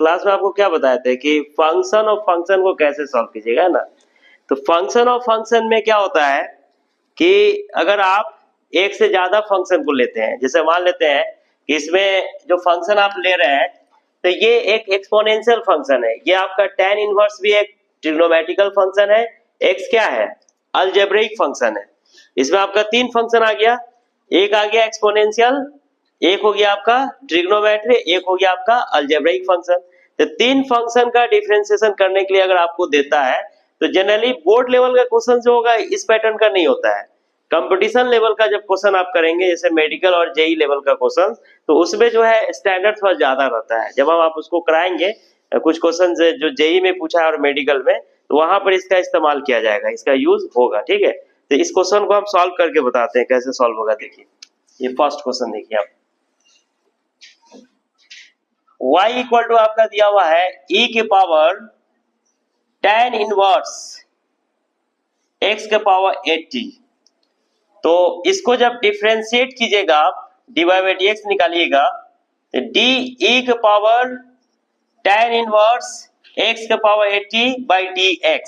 Class में आपको क्या बताए थे कि फंक्शन ऑफ फंक्शन को कैसे सॉल्व कीजिएगा, है ना। तो फंक्शन ऑफ फंक्शन में क्या होता है कि अगर आप एक से ज्यादा फंक्शन को लेते हैं, जैसे मान लेते हैं कि इसमें जो फंक्शन आप ले रहे हैं तो ये एक एक्सपोनेंशियल फंक्शन है, ये आपका tan इनवर्स भी एक ट्रिग्नोमेट्रिकल फंक्शन है, x क्या है, अलजेब्रिक फंक्शन है। इसमें आपका तीन फंक्शन आ गया, एक आ गया एक्सपोनेंशियल, एक हो गया आपका ट्रिग्नोमेट्री, एक हो गया आपका अलजेब्रिक फंक्शन। तो तीन फंक्शन का डिफरेंशिएशन करने के लिए अगर आपको देता है तो जनरली बोर्ड लेवल का क्वेश्चन जो होगा इस पैटर्न का नहीं होता है। कंपटीशन लेवल का जब क्वेश्चन आप करेंगे, जैसे मेडिकल और जेई लेवल का क्वेश्चन, तो उसमें जो है स्टैंडर्ड थोड़ा ज्यादा रहता है। जब हम आप उसको कराएंगे कुछ क्वेश्चन जो जेई में पूछा है और मेडिकल में, तो वहां पर इसका इस्तेमाल किया जाएगा, इसका यूज होगा, ठीक है। तो इस क्वेश्चन को हम सॉल्व करके बताते हैं कैसे सॉल्व होगा। देखिए ये फर्स्ट क्वेश्चन देखिए आप, y इक्वल टू आपका दिया हुआ है e के पावर tan इनवर्स x के पावर 80। तो इसको जब डिफरेंशिएट कीजिएगा आप, dy बाई dx निकालिएगा, तो d e के पावर tan इनवर्स x के पावर 80 बाई dx।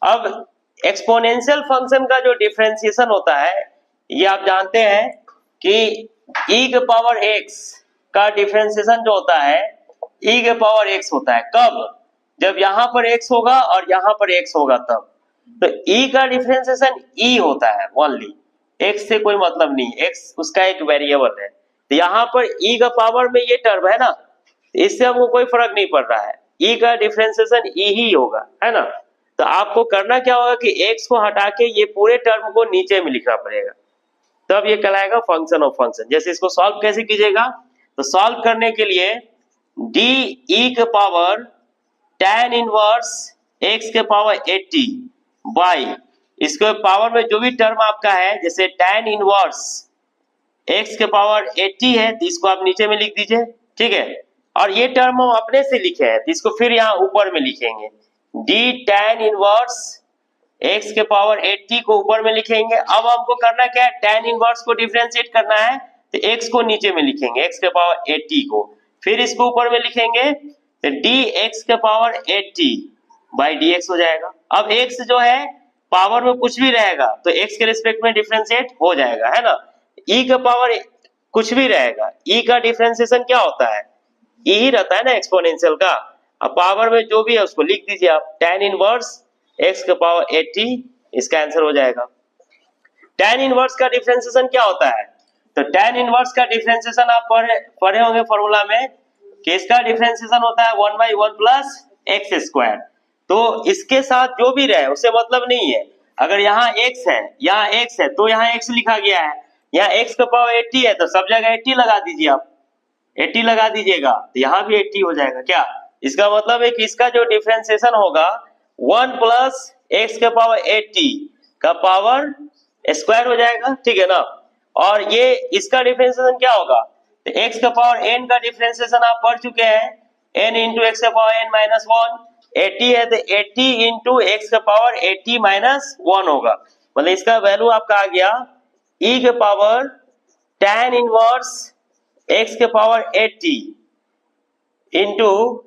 अब एक्सपोनेंशियल फंक्शन का जो डिफरेंशिएशन होता है, ये आप जानते हैं कि e के पावर x का डिफरेंशिएशन जो होता है e के पावर x होता है। कब? जब यहाँ पर x होगा और यहाँ पर x होगा तब। तो e का डिफरेंशिएशन e होता है ओनली, x से कोई मतलब नहीं, x उसका एक वेरिएबल है। तो यहाँ पर e का पावर में ये टर्म है ना, इससे हमको कोई फर्क नहीं पड़ रहा है, e का डिफरेंशिएशन e ही होगा, है ना। तो आपको करना क्या होगा कि x को हटा के ये पूरे टर्म को नीचे में लिखना पड़ेगा, तब ये कहलाएगा फंक्शन ऑफ फंक्शन। जैसे इसको सॉल्व कैसे कीजिएगा, तो सॉल्व करने के लिए d e के पावर tan इनवर्स x के पावर 80 बाई इसके पावर में जो भी टर्म आपका है, जैसे tan इनवर्स x के पावर 80 है तो इसको आप नीचे में लिख दीजिए, ठीक है। और ये टर्म हम अपने से लिखे हैं तो इसको फिर यहाँ ऊपर में लिखेंगे, d tan इनवर्स x के पावर 80 को ऊपर में लिखेंगे। अब हमको करना क्या है, tan इनवर्स को डिफरेंशिएट करना है तो x को नीचे में लिखेंगे, x के पावर 80 को, फिर इसको ऊपर में लिखेंगे तो dx के पावर 80 बाई dx हो जाएगा। अब x जो है पावर में कुछ भी रहेगा तो x के रिस्पेक्ट में डिफरेंशिएट हो जाएगा, है ना। e का पावर कुछ भी रहेगा, e का डिफरेंशिएशन क्या होता है, e ही रहता है ना एक्सपोनेंशियल का। अब पावर में जो भी है उसको लिख दीजिए आप, tan इनवर्स x के पावर 80, इसका आंसर हो जाएगा। tan इनवर्स का डिफरेंशिएशन क्या होता है, तो tan इनवर्स का डिफरेंशिएशन आप पढ़े होंगे फॉर्मूला में कि इसका डिफरेंशिएशन होता है 1 बाई 1 प्लस एक्स स्क्वायर। तो इसके साथ जो भी रहे उससे मतलब नहीं है, अगर यहाँ x है, यहाँ x है तो यहाँ x लिखा गया है, यहाँ x का पावर 80 है तो सब जगह 80 लगा दीजिए आप, 80 लगा दीजिएगा तो यहाँ भी 80 हो जाएगा। क्या इसका मतलब है कि इसका जो डिफरेंशिएशन होगा 1 प्लस एक्स के पावर 80 का पावर स्क्वायर हो जाएगा, ठीक है ना। और ये इसका डिफरेंशिएशन क्या होगा, तो x का पावर n का डिफरेंशिएशन आप पढ़ चुके हैं, n इंटू एक्स का पावर n माइनस 1, 80 है तो 80 इंटू एक्स का पावर 80 माइनस 1 होगा, मतलब इसका वैल्यू आपका आ गया e के पावर tan इनवर्स x के पावर 80 इंटू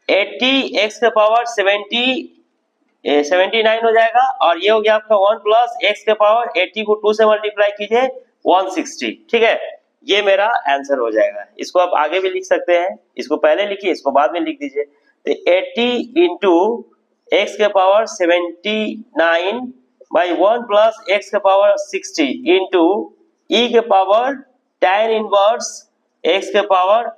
80 x के पावर 79 हो जाएगा, और ये हो गया आपका 1 प्लस एक्स के पावर 80 को 2 से मल्टीप्लाई कीजिए 160, ठीक है। ये मेरा आंसर हो जाएगा। इसको आप आगे भी लिख सकते हैं, इसको पहले लिखिए इसको बाद में लिख दीजिए। तो 80 इंटू एक्स के पावर 79 बाई 1 प्लस एक्स के पावर 60 इंटू ई के पावर tan इनवर्स एक्स के पावर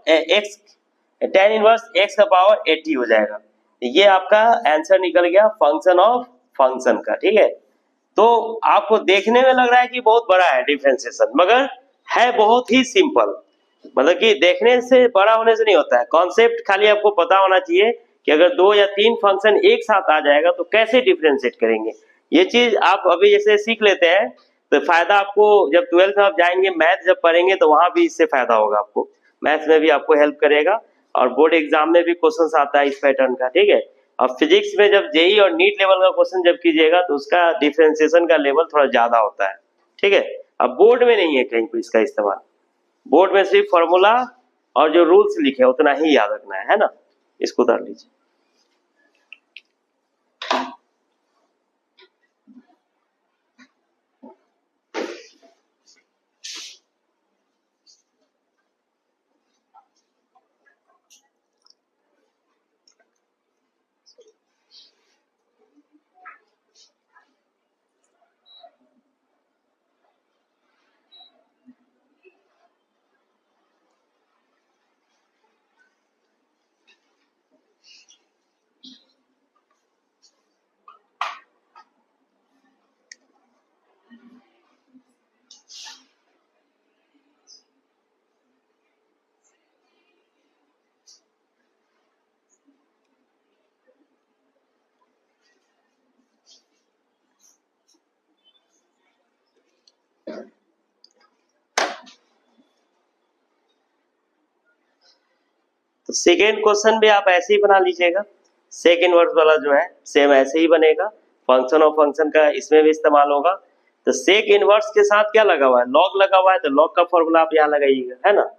tan इनवर्स एक्स का पावर 80 हो जाएगा। ये आपका आंसर निकल गया फंक्शन ऑफ फंक्शन का, ठीक है। तो आपको देखने में लग रहा है कि बहुत बड़ा है डिफरेंशिएशन, मगर है बहुत ही सिंपल, मतलब कि देखने से बड़ा होने से नहीं होता है। कॉन्सेप्ट खाली आपको पता होना चाहिए कि अगर 2 या 3 फंक्शन एक साथ आ जाएगा तो कैसे डिफरेंशिएट करेंगे। ये चीज आप अभी जैसे सीख लेते हैं तो फायदा आपको जब 12th में आप जाएंगे, मैथ जब पढ़ेंगे तो वहां भी इससे फायदा होगा आपको, मैथ में भी आपको हेल्प करेगा और बोर्ड एग्जाम में भी क्वेश्चंस आता है इस पैटर्न का, ठीक है। और फिजिक्स में जब जेई और नीट लेवल का क्वेश्चन जब कीजिएगा तो उसका डिफरेंशिएशन का लेवल थोड़ा ज्यादा होता है, ठीक है। अब बोर्ड में नहीं है कहीं पर इसका इस्तेमाल, बोर्ड में सिर्फ फॉर्मूला और जो रूल्स लिखे उतना ही याद रखना है ना। इसको उतार लीजिए। तो सेकेंड क्वेश्चन भी आप ऐसे ही बना लीजिएगा, सेक इनवर्स वाला जो है सेम ऐसे ही बनेगा, फंक्शन ऑफ फंक्शन का इसमें भी इस्तेमाल होगा। तो सेक इनवर्स के साथ क्या लगा हुआ है, लॉग लगा हुआ है, तो लॉग का फॉर्मूला आप यहाँ लगाइएगा, है ना।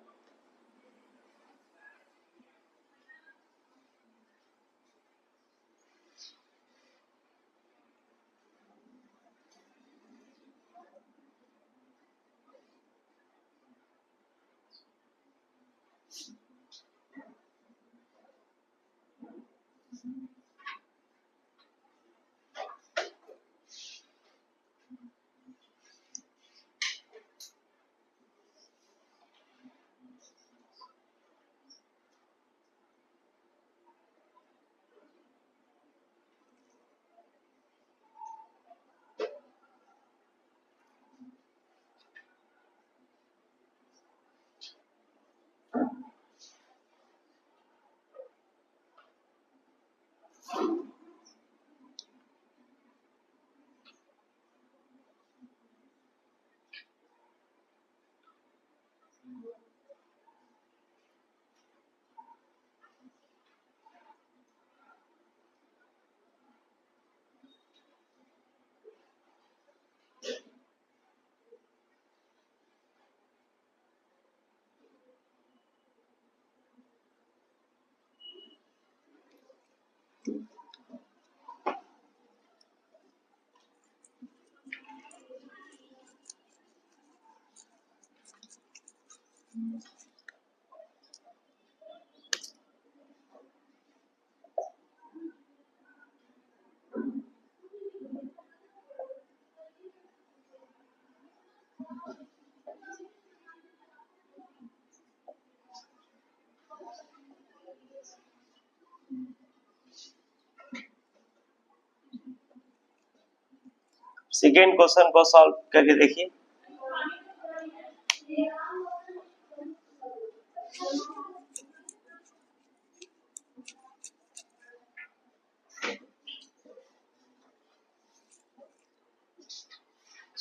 सेकेंड क्वेश्चन को सॉल्व करके देखिए।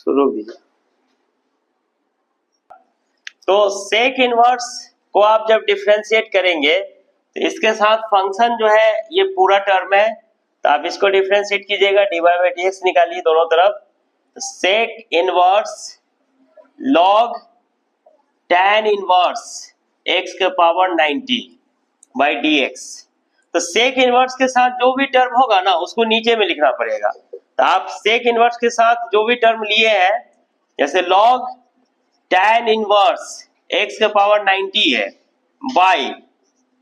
रोक दीजिए। तो सेक इनवर्स को आप जब डिफरेंशिएट करेंगे तो इसके साथ फंक्शन जो है ये पूरा टर्म है, तो आप इसको डिफरेंशिएट कीजिएगा, dy बाई dx निकालिए दोनों तरफ। तो sec inverse log tan inverse x के पावर 90 बाई dx। तो सेक इनवर्स के साथ जो भी टर्म होगा ना उसको नीचे में लिखना पड़ेगा। तो आप सेक इनवर्स के साथ जो भी टर्म लिए हैं, जैसे लॉग tan इनवर्स x के पावर 90 है by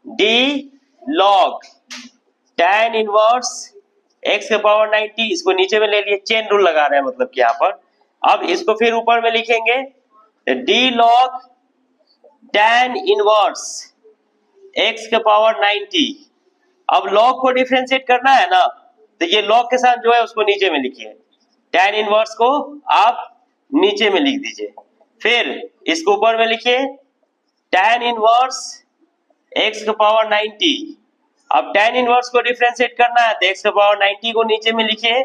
D log tan inverse x के पावर 90, इसको नीचे में ले लिए, चेन रूल लगा रहे हैं मतलब कि यहाँ पर। अब इसको फिर ऊपर में लिखेंगे D log tan inverse x के पावर 90। अब लॉग को डिफरेंशिएट करना है ना, तो ये लॉग के साथ जो है उसको नीचे में लिखिए, tan इनवर्स को आप नीचे में लिख दीजिए, फिर इसको ऊपर में लिखिए tan इनवर्स x के पावर 90। अब tan इनवर्स को डिफरेंशिएट करना है तो x के पावर 90 को नीचे में लिखिए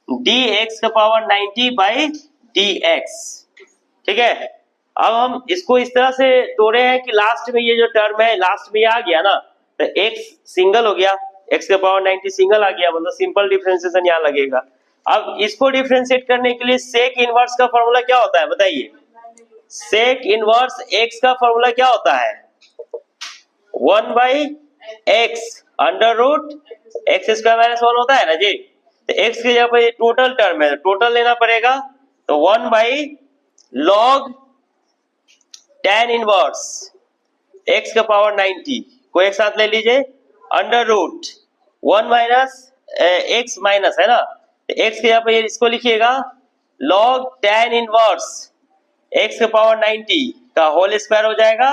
dx के पावर 90 बाई dx। ठीक है, अब हम इसको इस तरह से तोड़े हैं कि लास्ट में ये जो टर्म है लास्ट में ये आ गया ना, तो x सिंगल हो गया, x के पावर 90 सिंगल आ गया, मतलब सिंपल डिफरेंशिएशन यहाँ लगेगा। अब इसको डिफरेंशिएट करने के लिए सेक इनवर्स का फॉर्मूला क्या होता है बताइए। सेक इनवर्स x का फॉर्मूला क्या होता है, 1 by x under root x square minus 1 होता है ना जी। तो एक्स की जगह पर ये टोटल टर्म है, टोटल लेना पड़ेगा, तो 1 by log tan inverse x का पावर 90 को एक साथ ले लीजिए, under root 1 minus x minus है ना, तो एक्स के जगह पर इसको लिखिएगा लॉग tan इनवर्स एक्स का पावर 90 का होल स्क्वायर हो जाएगा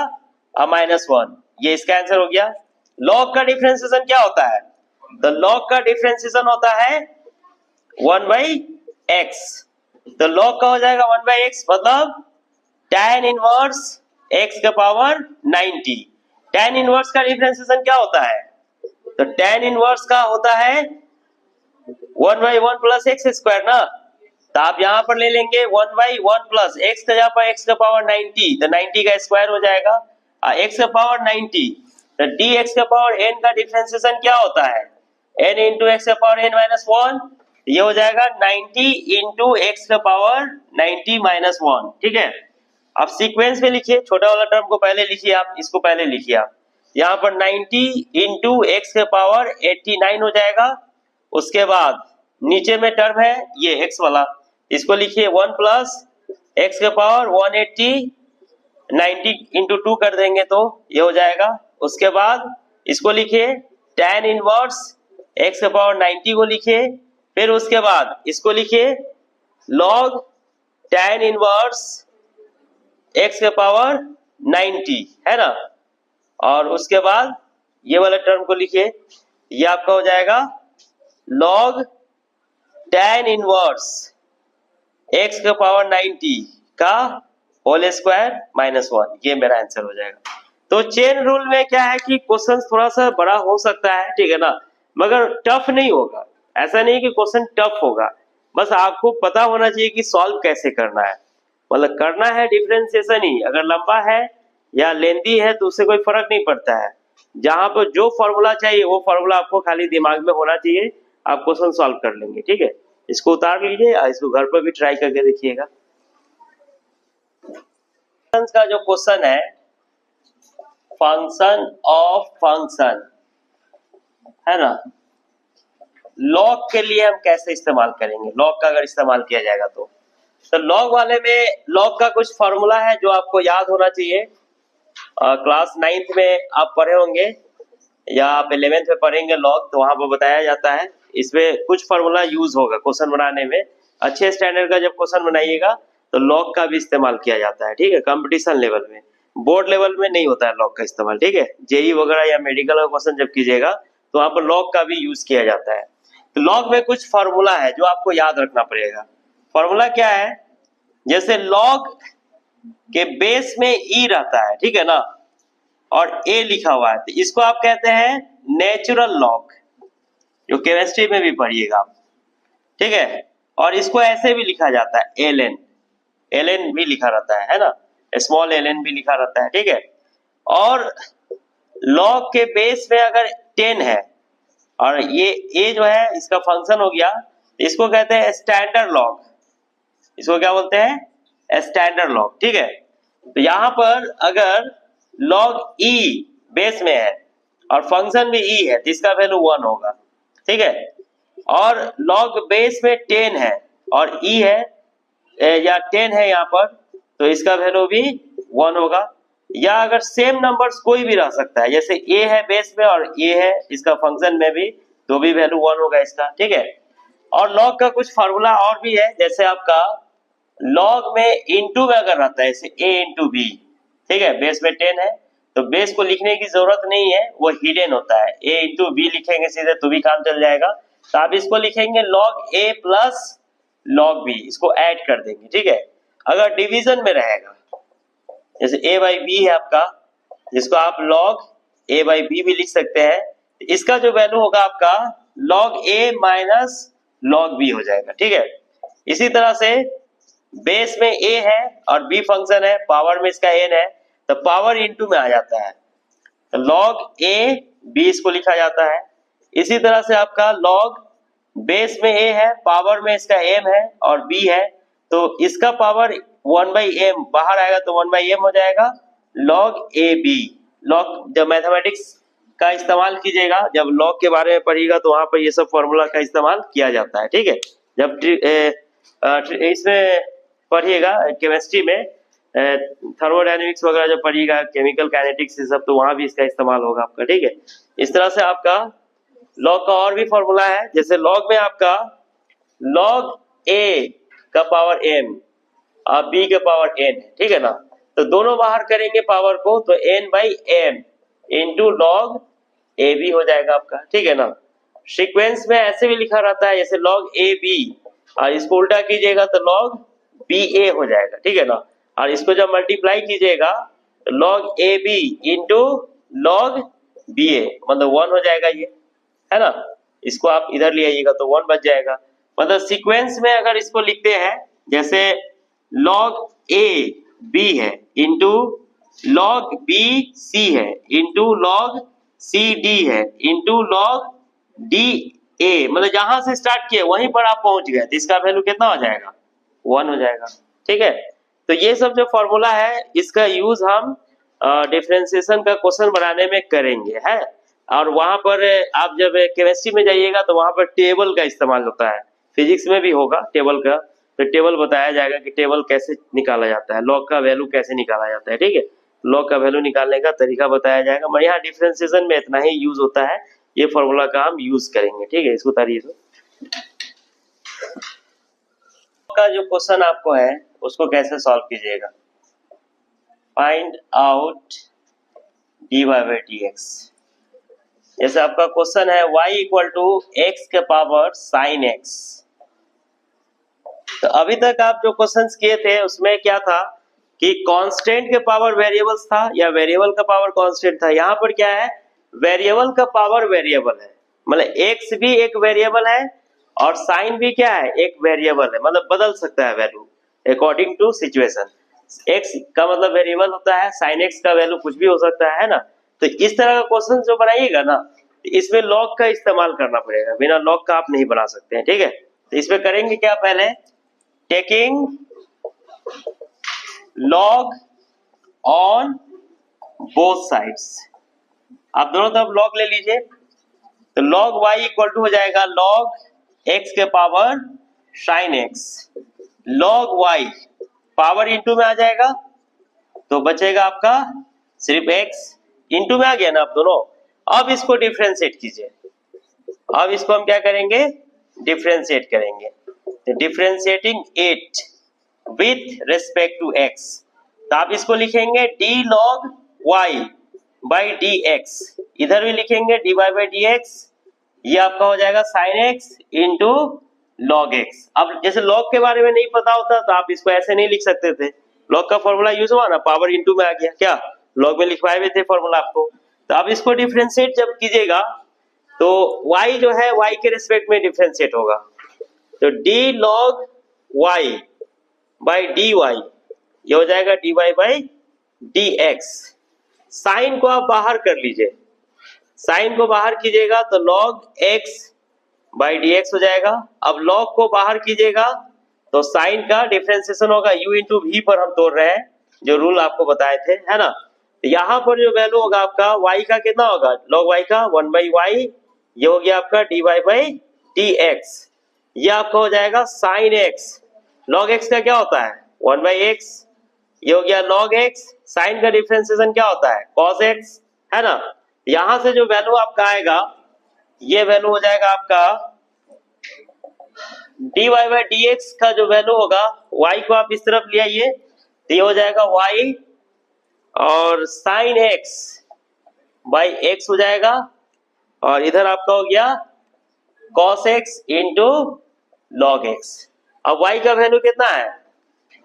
और -1, ये इसका आंसर हो गया। लॉग का डिफरेंशिएशन क्या होता है? तो लॉग का डिफरेंशिएशन होता है 1 बाई एक्स, तो लॉग का हो जाएगा 1 बाई एक्स, मतलब tan इनवर्स एक्स का पावर 90। tan इनवर्स का डिफरेंशिएशन क्या होता है? तो tan इनवर्स का होता है 1 बाई 1 प्लस एक्स स्क्वायर ना, तो आप यहाँ पर ले लेंगे 1 बाई 1 प्लस एक्स का जहाँ पर एक्स का पावर 90, तो 90 का स्क्वायर हो जाएगा, एक्स का पावर 90, तो डी एक्स का पावर n का डिफरेंशिएशन क्या होता है? n इंटू एक्स का पावर n माइनस 1, ये हो जाएगा 90 इंटू एक्स का पावर 90 माइनस 1, ठीक है। अब सीक्वेंस में लिखिए, छोटा वाला टर्म को पहले लिखिए, आप इसको पहले लिखिए, आप यहाँ पर 90 इंटू एक्स का पावर 89 हो जाएगा, उसके बाद नीचे में टर्म है ये x वाला, इसको लिखिए 1 प्लस एक्स का पावर 180, 90 इंटू 2 कर देंगे तो ये हो जाएगा, उसके बाद इसको लिखिए tan इनवर्स एक्स का पावर 90 को लिखिए, फिर उसके बाद इसको लिखिए log tan इनवर्स एक्स का पावर 90 है ना, और उसके बाद ये वाला टर्म को लिखिए, ये आपका हो जाएगा log tan इनवर्स एक्स का पावर 90 का होल स्क्वायर माइनस 1, ये मेरा आंसर हो जाएगा। तो चेन रूल में क्या है कि क्वेश्चन थोड़ा सा बड़ा हो सकता है, ठीक है ना, मगर टफ नहीं होगा, ऐसा नहीं कि क्वेश्चन टफ होगा, बस आपको पता होना चाहिए कि सॉल्व कैसे करना है, मतलब करना है डिफरेंशिएशन ही, अगर लंबा है या लेंदी है तो उससे कोई फर्क नहीं पड़ता है, जहां पर जो फॉर्मूला चाहिए वो फॉर्मूला आपको खाली दिमाग में होना चाहिए, आप क्वेश्चन सॉल्व कर लेंगे, ठीक है। इसको उतार लीजिए और इसको घर पर भी ट्राई करके देखिएगा। का जो क्वेश्चन है फंक्शन ऑफ फंक्शन है ना, लॉग के लिए हम कैसे इस्तेमाल करेंगे, लॉग का अगर इस्तेमाल किया जाएगा तो लॉग वाले में लॉग का कुछ फॉर्मूला है जो आपको याद होना चाहिए, क्लास 9th में आप पढ़े होंगे या आप 11th में पढ़ेंगे लॉग, तो वहां पर बताया जाता है, इसमें कुछ फॉर्मूला यूज होगा क्वेश्चन बनाने में, अच्छे स्टैंडर्ड का जब क्वेश्चन बनाइएगा तो लॉग का भी इस्तेमाल किया जाता है, ठीक है, कंपटीशन लेवल में, बोर्ड लेवल में नहीं होता है लॉग का इस्तेमाल, ठीक है, जेई वगैरह या मेडिकल का क्वेश्चन जब कीजिएगा तो वहां पर लॉग का भी यूज किया जाता है। तो लॉग में कुछ फॉर्मूला है जो आपको याद रखना पड़ेगा। फॉर्मूला क्या है? जैसे लॉग के बेस में ई रहता है, ठीक है ना, और ए लिखा हुआ है, तो इसको आप कहते हैं नेचुरल लॉग, जो केमिस्ट्री में भी पढ़िएगा आप, ठीक है, और इसको ऐसे भी लिखा जाता है एलएन, एलएन भी लिखा रहता है ना, स्मॉल एलएन भी लिखा रहता है, ठीक है। और लॉग के बेस में अगर 10 है और ये ए जो है इसका फंक्शन हो गया, इसको कहते हैं स्टैंडर्ड लॉग, इसको क्या बोलते हैं? स्टैंडर्ड लॉग, ठीक है। तो यहाँ पर अगर लॉग ई बेस में है और फंक्शन भी ई है तो इसका वैल्यू 1 होगा, ठीक है, और लॉग बेस में 10 है और ई है या 10 है यहाँ पर, तो इसका वैल्यू भी 1 होगा, या अगर सेम नंबर्स कोई भी रह सकता है, जैसे ए है बेस में और ए है इसका फंक्शन में भी, तो भी वैल्यू 1 होगा इसका, ठीक है। और लॉग का कुछ फार्मूला और भी है, जैसे आपका लॉग में इनटू में अगर रहता है, जैसे a इंटू बी, ठीक है, बेस में 10 है तो बेस को लिखने की जरूरत नहीं है, वो हिडन होता है, a इंटू बी लिखेंगे सीधे तो भी काम चल जाएगा, तो आप इसको लिखेंगे log a plus log b, इसको ऐड कर देंगे, ठीक है। अगर डिवीजन में रहेगा, जैसे a बाई बी है आपका, जिसको आप log a बाई बी भी लिख सकते हैं, इसका जो वैल्यू होगा आपका log a minus log b हो जाएगा, ठीक है। इसी तरह से बेस में a है और b फंक्शन है, पावर में इसका n है, तो पावर इनटू में आ जाता है, तो log a b इसको लिखा जाता है। इसी तरह से आपका log बेस में a है, पावर में इसका m है और b है, तो इसका पावर 1 बाई m बाहर आएगा तो 1 बाई m हो जाएगा, log a b, log जब मैथमेटिक्स का इस्तेमाल कीजिएगा, जब लॉग के बारे में पढ़िएगा तो वहां पर ये सब फॉर्मूला का इस्तेमाल किया जाता है, ठीक है। जब इसमें पढ़िएगा केमिस्ट्री में थर्मोडायनेमिक्स वगैरह जब पढ़िएगा, केमिकल काइनेटिक्स ये सब, तो वहां भी इसका इस्तेमाल होगा आपका, ठीक है। इस तरह से आपका लॉग का और भी फॉर्मूला है, जैसे लॉग में आपका लॉग ए का पावर m और b के पावर n है, ठीक है ना। तो दोनों बाहर करेंगे पावर को, तो n बाई m इंटू लॉग ए बी हो जाएगा आपका, ठीक है ना। सीक्वेंस में ऐसे भी लिखा रहता है, जैसे लॉग ए बी, और इसको उल्टा कीजिएगा तो लॉग बी ए हो जाएगा, ठीक है ना। और इसको जब मल्टीप्लाई कीजिएगा तो log A B into log B A, मतलब 1 हो जाएगा, ये है ना। इसको आप इधर ले आइएगा तो 1 बच जाएगा। मतलब सीक्वेंस में अगर इसको लिखते हैं, जैसे लॉग ए बी है इंटू लॉग बी सी है इंटू लॉग सी डी है इंटू लॉग डी ए, मतलब जहां से स्टार्ट किए वहीं पर आप पहुंच गए, तो इसका वैल्यू कितना हो जाएगा, 1 हो जाएगा, ठीक है। तो ये सब जो फॉर्मूला है इसका यूज हम डिफरेंशिएशन का क्वेश्चन बनाने में करेंगे, है। और वहां पर आप जब केमिस्ट्री में जाइएगा तो वहां पर टेबल का इस्तेमाल होता है, फिजिक्स में भी होगा टेबल का, तो टेबल बताया जाएगा कि टेबल कैसे निकाला जाता है, लॉग का वैल्यू कैसे निकाला जाता है, ठीक है। लॉग का वैल्यू निकालने का तरीका बताया जाएगा, मगर यहाँ डिफरेंशिएशन में इतना ही यूज होता है, ये फॉर्मूला का हम यूज करेंगे, ठीक है। इसको उतारिए। का जो क्वेश्चन आपको है उसको कैसे सॉल्व कीजिएगा, find out dy by dx। जैसे आपका क्वेश्चन है y इक्वल टू एक्स के पावर साइन एक्स। तो अभी तक आप जो क्वेश्चंस किए थे उसमें क्या था कि कांस्टेंट के पावर वेरिएबल्स था या वेरिएबल का पावर कांस्टेंट था। यहाँ पर क्या है, वेरिएबल का पावर वेरिएबल है, मतलब एक्स भी एक वेरिएबल है और साइन भी क्या है, एक वेरिएबल है, मतलब बदल सकता है value according to situation. X का मतलब वेरिएबल होता है, साइन एक्स का वैल्यू कुछ भी हो सकता है ना। तो इस तरह का क्वेश्चन जो बनाइएगा ना, इसमें लॉग का इस्तेमाल करना पड़ेगा, बिना लॉग का आप नहीं बना सकते हैं, ठीक है। तो इसमें करेंगे क्या, पहले taking log on both sides, आप दोनों तरफ लॉग ले लीजिए। तो लॉग y इक्वल टू हो जाएगा लॉग x के power sine x, log y power into में आ जाएगा, तो बचेगा आपका सिर्फ x, इंटू में आ गया ना आप दोनों। अब इसको डिफरेंशिएट कीजिए, अब इसको हम क्या करेंगे, डिफरेंशिएट करेंगे। तो differentiating it with respect to x, तो आप इसको लिखेंगे d log y by dx, इधर भी लिखेंगे dy बाई dx, ये आपका हो जाएगा sin x into log x। अब जैसे log के बारे में नहीं पता होता तो आप इसको ऐसे नहीं लिख सकते थे, log का फॉर्मूला यूज हुआ ना, पावर इंटू में आ गया, क्या log में लिखवाए हुए थे फॉर्मूला आपको। तो अब इसको डिफरेंशिएट जब कीजिएगा तो y जो है y के रिस्पेक्ट में डिफरेंशिएट होगा, तो d log y by dy ये हो जाएगा dy बाई dx। साइन को आप बाहर कर लीजिए, साइन को बाहर कीजिएगा तो log x बाई dx हो जाएगा। अब log को बाहर कीजिएगा तो साइन का डिफरेंशिएशन होगा, u इंटू v पर हम तोड़ रहे हैं, जो रूल आपको बताए थे, है ना। तो यहाँ पर जो वैल्यू होगा आपका y का कितना होगा, log y का 1 बाई y, ये हो गया आपका dy बाई dx, ये आपका हो जाएगा साइन x, log x का क्या होता है 1 बाई x, ये हो गया log x, साइन का डिफरेंशिएशन क्या होता है cos x, है ना। यहां से जो वैल्यू आपका आएगा ये वैल्यू हो जाएगा आपका dy बाई dx का जो वैल्यू होगा, y को आप इस तरफ ले आइए तो ये हो जाएगा y और साइन x बाई x हो जाएगा, और इधर आपका हो गया cos x into log x। अब y का वैल्यू कितना है,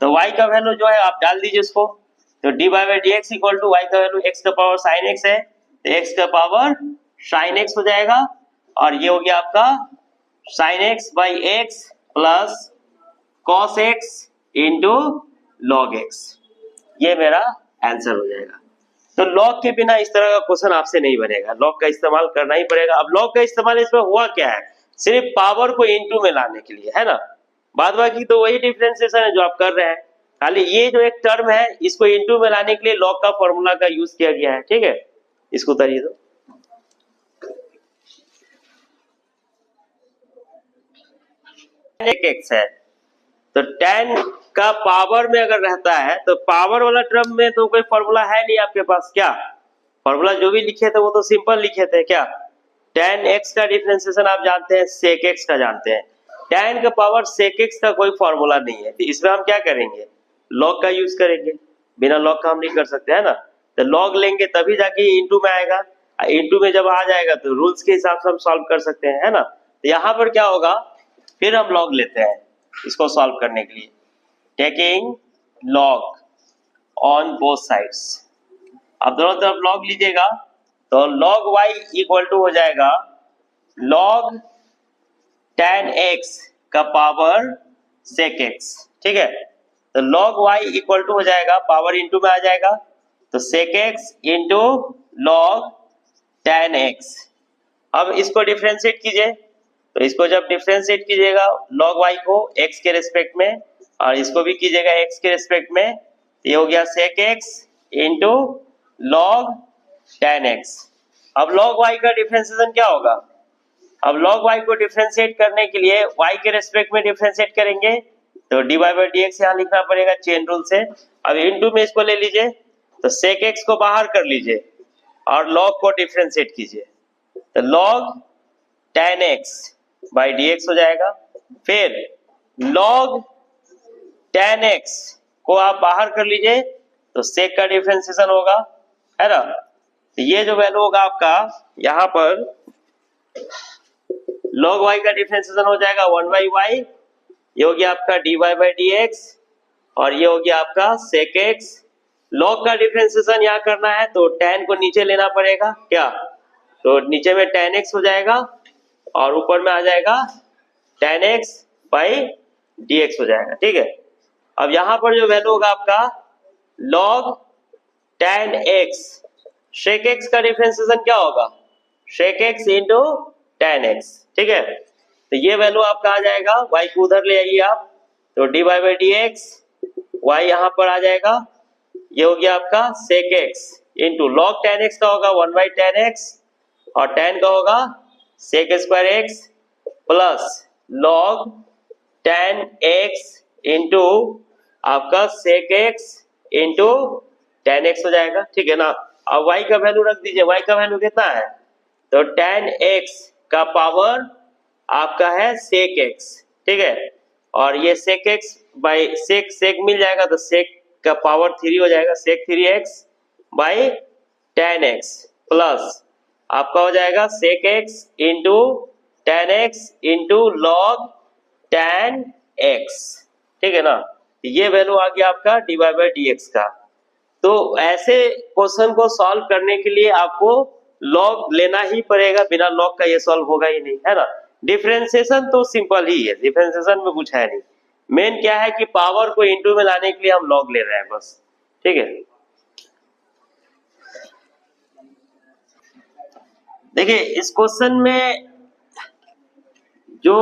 तो y का वैल्यू जो है आप डाल दीजिए उसको, तो dy by dx equal to y का वैल्यू x का पावर साइन x है, तो x का पावर साइन x हो जाएगा, और ये हो गया आपका sine x by x plus cos x into log x, ये मेरा आंसर हो जाएगा। तो लॉग के बिना इस तरह का क्वेश्चन आपसे नहीं बनेगा, लॉग का इस्तेमाल करना ही पड़ेगा। अब लॉग का इस्तेमाल इसमें हुआ क्या है, सिर्फ पावर को इनटू में लाने के लिए, है ना। बाद बाकी तो वही डिफरेंशिएशन है जो आप कर रहे हैं, खाली ये जो एक टर्म है इसको इनटू में लाने के लिए लॉग का फॉर्मूला का यूज किया गया है, ठीक है। इसको उतारिए दो। एक एक्स है, तो tan का पावर में अगर रहता है तो पावर वाला टर्म में तो कोई फॉर्मूला है नहीं आपके पास, क्या फॉर्मूला जो भी लिखे थे वो तो सिंपल लिखे थे, क्या tan x का डिफरेंशिएशन आप जानते हैं, sec x का जानते हैं, tan का पावर sec x का कोई फॉर्मूला नहीं है, तो इसमें हम क्या करेंगे, log का यूज करेंगे, बिना log का हम नहीं कर सकते है ना, तो log लेंगे तभी जाके इनटू में आएगा, इनटू में जब आ जाएगा तो रूल्स के हिसाब से हम सॉल्व कर सकते हैं, है ना। तो यहाँ पर क्या होगा, फिर हम log लेते हैं इसको सॉल्व करने के लिए, taking log on both sides. अब दोनों तरफ log लीजिएगा तो log y इक्वल टू हो जाएगा log tan x का पावर sec x, ठीक है, तो log y इक्वल टू हो जाएगा, पावर इनटू में आ जाएगा, तो sec x into log tan x। अब इसको डिफरेंशिएट कीजिए, तो इसको जब डिफरेंशिएट कीजिएगा log y को x के रेस्पेक्ट में और इसको भी कीजिएगा x के रेस्पेक्ट में, तो ये हो गया sec x into log tan x। अब log y का डिफरेंशिएशन क्या होगा, अब log y को डिफरेंशिएट करने के लिए y के रेस्पेक्ट में डिफरेंशिएट करेंगे तो dy by dx यहाँ लिखना पड़ेगा चेन रूल से। अब इनटू में इसको ले लीजिए, तो sec x को बाहर कर लीजिए और log को डिफरेंशिएट कीजिए, तो log tan x by dx हो जाएगा, फिर log tan x को आप बाहर कर लीजिए तो sec का डिफरेंशिएशन होगा, है ना, तो ये जो वैल्यू होगा आपका यहाँ पर log y का डिफरेंशिएशन हो जाएगा 1 by y, ये हो गया आपका dy by dx और ये हो गया आपका sec x। log का डिफरेंशिएशन यहाँ करना है तो tan को नीचे लेना पड़ेगा, क्या, तो नीचे में tan x हो जाएगा और ऊपर में आ जाएगा tan x by dx हो जाएगा, ठीक है। अब यहाँ पर जो वैल्यू होगा आपका log tan x, sec x का डिफरेंशिएशन क्या होगा, sec x into tan x, ठीक है, तो ये वैल्यू आपका आ जाएगा, y को उधर ले आइए आप, तो dy by dx, y यहाँ पर आ जाएगा, ये हो गया आपका sec x into log tan x का होगा 1 by tan x और tan का होगा sec square x plus log tan x into आपका sec x into tan x हो जाएगा, ठीक है ना। अब y का वैल्यू रख दीजिए, y का वैल्यू कितना है, तो tan x का पावर आपका है sec x, ठीक है, और ये sec x बाई sec मिल जाएगा तो sec का पावर 3 हो जाएगा, sec 3x by tan x plus आपका हो जाएगा sec x into tan x into log tan x, ठीक है ना, ये वैल्यू आ गया आपका dy by dx का। तो ऐसे क्वेश्चन को सॉल्व करने के लिए आपको log लेना ही पड़ेगा, बिना log का ये सॉल्व होगा ही नहीं, है ना। डिफरेंशिएशन तो सिंपल ही है, डिफरेंशिएशन में कुछ है नहीं, मेन क्या है कि पावर को इनटू में लाने के लिए हम log ले रहे हैं बस, ठीक है। देखिए इस क्वेश्चन में जो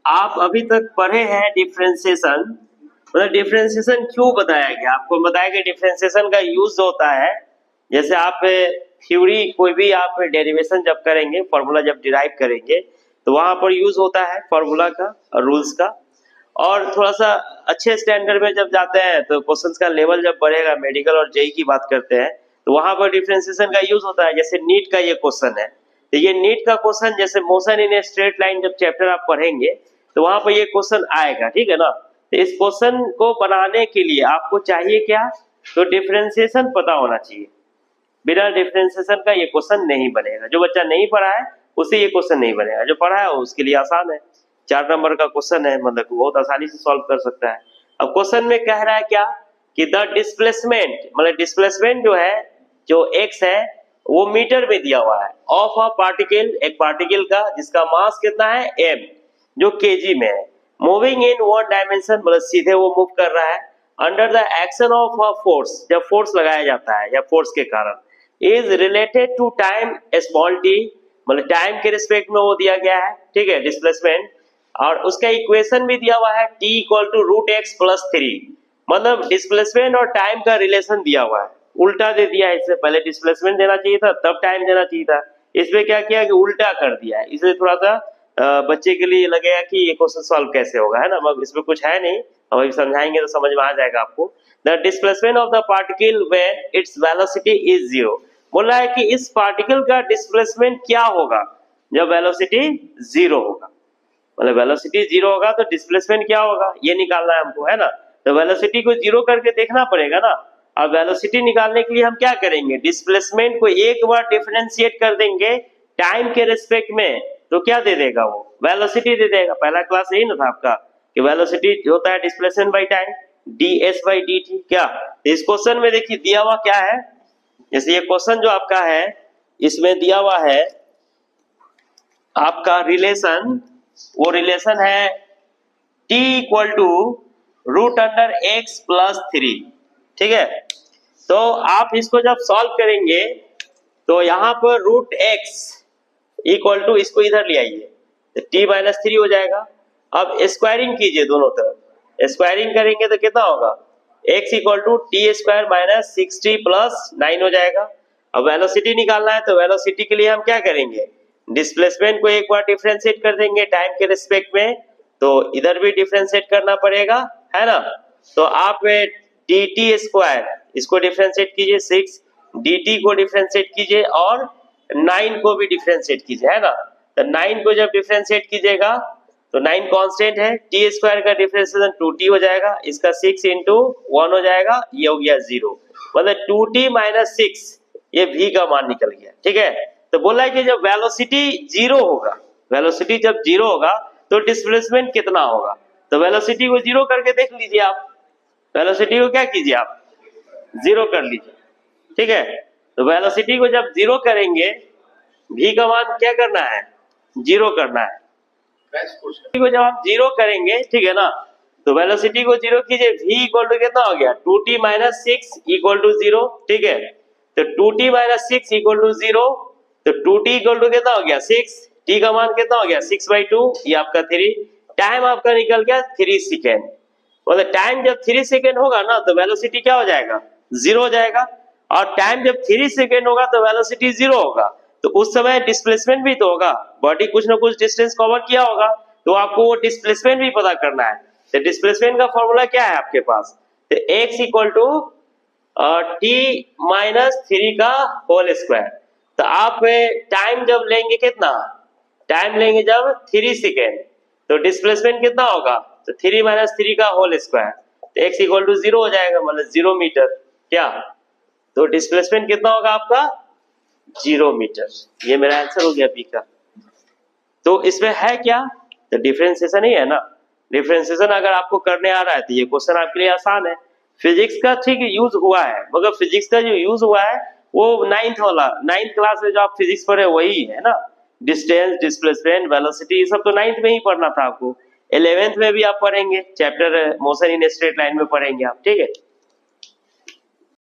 आप अभी तक पढ़े हैं डिफरेंशिएशन, मतलब डिफरेंशिएशन क्यों बताया गया, आपको बताया गया डिफरेंशिएशन का यूज होता है, जैसे आप थ्योरी कोई भी आप डेरिवेशन जब करेंगे, फॉर्मूला जब डिराइव करेंगे तो वहां पर यूज होता है फॉर्मूला का और रूल्स का, और थोड़ा सा अच्छे स्टैंडर्ड में जब जाते हैं तो क्वेश्चंस का लेवल जब बढ़ेगा, मेडिकल और जेई की बात करते हैं तो वहां पर डिफरेंशिएशन का यूज होता है। जैसे नीट का ये क्वेश्चन है, तो ये नीट का क्वेश्चन जैसे motion in a straight line जब चैप्टर आप पढ़ेंगे तो वहां पर ये क्वेश्चन आएगा, ठीक है ना। तो इस क्वेश्चन को बनाने के लिए आपको चाहिए क्या, तो डिफरेंशिएशन पता होना चाहिए, बिना डिफरेंशिएशन का ये क्वेश्चन नहीं बनेगा। जो बच्चा नहीं पढ़ा है उसे ये क्वेश्चन नहीं बनेगा, जो पढ़ा है उसके लिए आसान है, 4 नंबर का क्वेश्चन है, मतलब बहुत आसानी से सॉल्व कर सकता है। अब क्वेश्चन में कह रहा है क्या कि द डिस्प्लेसमेंट, मतलब डिस्प्लेसमेंट जो है, जो x है वो मीटर में दिया हुआ है, ऑफ अ पार्टिकल, एक पार्टिकल का जिसका मास कितना है m, जो केजी में है, मूविंग इन वन डायमेंशन, मतलब सीधे वो मूव कर रहा है, under the action of a force, जब फोर्स लगाया जाता है या फोर्स के कारण, is related to time small t, मतलब टाइम के रिस्पेक्ट में वो दिया गया है, ठीक है, डिस्प्लेसमेंट, और उसका इक्वेशन भी दिया हुआ है t equal to root x plus 3, मतलब डिस्प्लेसमेंट और टाइम का रिलेशन दिया हुआ है, उल्टा दे दिया है, इससे पहले डिस्प्लेसमेंट देना चाहिए था तब टाइम देना चाहिए था, इसमें क्या किया कि उल्टा कर दिया है, इसलिए थोड़ा सा बच्चे के लिए लगेगा कि ये क्वेश्चन सॉल्व कैसे होगा, है ना। अब इसमें कुछ है नहीं, हम अभी समझाएंगे तो समझ में आ जाएगा आपको। The displacement of the particle when its velocity is zero. बोल रहा है कि इस पार्टिकल का डिस्प्लेसमेंट क्या होगा जब वेलोसिटी जीरो होगा। मतलब वेलोसिटी जीरो होगा तो डिस्प्लेसमेंट क्या होगा ये निकालना है हमको, है ना। तो वेलोसिटी को जीरो करके देखना पड़ेगा ना। अब वेलोसिटी निकालने के लिए हम क्या करेंगे, डिस्प्लेसमेंट को एक बार डिफरेंशिएट कर देंगे टाइम के रिस्पेक्ट में, तो क्या दे देगा वो, वेलोसिटी दे देगा। पहला क्लास यही ना था आपका कि वेलोसिटी होता है displacement by time, ds by dt। क्या इस क्वेश्चन में देखिए दिया हुआ क्या है, जैसे ये क्वेश्चन जो आपका है इसमें दिया हुआ है आपका रिलेशन, वो रिलेशन है t equal to root under x plus 3, ठीक है। तो आप इसको जब सॉल्व करेंगे तो यहाँ पर रूट x इक्वल टू इसको इधर ले आइए तो t माइनस 3 हो जाएगा। अब स्क्वायरिंग कीजिए दोनों तरफ, स्क्वायरिंग करेंगे तो कितना होगा, x equal to t square minus 6t plus 9 हो जाएगा। अब वेलोसिटी निकालना है तो वेलोसिटी के लिए हम क्या करेंगे, डिस्प्लेसमेंट को एक बार डिफरेंशिएट कर देंगे टाइम के रिस्पेक्ट में, तो इधर भी डिफरेंशिएट करना पड़ेगा, है ना। तो आप dt स्क्वायर इसको डिफरेंशिएट कीजिए, 6 dt को डिफरेंशिएट कीजिए और 9 को भी डिफरेंशिएट कीजिए, है ना। तो 9 को जब डिफरेंशिएट कीजिएगा तो 9 कांस्टेंट है, t स्क्वायर का डिफरेंशिएशन 2t हो जाएगा, इसका 6 इंटू 1 हो जाएगा, ये हो गया 0। मतलब 2t माइनस 6 ये v का मान निकल गया, ठीक है। तो बोला है कि जब वेलोसिटी जीरो होगा, वेलोसिटी जब जीरो होगा तो डिस्प्लेसमेंट कितना होगा। तो वेलोसिटी को जीरो करके देख लीजिए आप, वेलोसिटी को क्या कीजिए आप जीरो कर लीजिए, ठीक है। तो वेलोसिटी को जब जीरो करेंगे v का मान क्या करना है, जीरो करना है। को जब हम जीरो करेंगे, ठीक है ना, तो वेलोसिटी को जीरो कीजिए, v इक्वल टू कितना हो गया 2t माइनस 6 इक्वल टू 0, ठीक है। तो 2t माइनस 6 इक्वल टू 0, तो 2t इक्वल टू कितना हो गया 6, t का मान कितना हो गया 6/2, ये आपका 3, टाइम आपका निकल गया 3 सेकेंड। मतलब टाइम जब 3 सेकेंड होगा ना तो वेलोसिटी क्या हो जाएगा, जीरो हो जाएगा। और टाइम जब 3 सेकेंड होगा तो वेलोसिटी जीरो होगा, तो उस समय डिस्प्लेसमेंट भी तो होगा, बॉडी कुछ ना कुछ डिस्टेंस कवर किया होगा, तो आपको वो डिस्प्लेसमेंट भी पता करना है। तो डिस्प्लेसमेंट का फॉर्मूला क्या है आपके पास, तो x equal to t minus 3 का होल स्क्वायर। तो आप टाइम जब लेंगे कितना, टाइम लेंगे जब 3 सेकेंड, तो डिस्प्लेसमेंट कितना होगा, तो 3 माइनस 3 का होल स्क्वायर, तो x इक्वल टू 0 हो जाएगा, मतलब 0 मीटर। क्या, तो डिस्प्लेसमेंट कितना होगा आपका 0 मीटर। ये मेरा आंसर हो गया बी का। तो इसमें है क्या, तो डिफरेंशिएशन ही है ना। डिफरेंशिएशन अगर आपको करने आ रहा है तो ये क्वेश्चन आपके लिए आसान है। फिजिक्स का ठीक यूज हुआ है, मगर फिजिक्स का जो यूज हुआ है वो 9th क्लास में जो आप फिजिक्स पढ़े वही है ना। डिस्टेंस, डिस्प्लेसमेंट, वेलोसिटी, ये सब तो 9th में ही पढ़ना था आपको। 11th में भी आप पढ़ेंगे, chapter motion in straight line में पढ़ेंगे आप, ठीक है।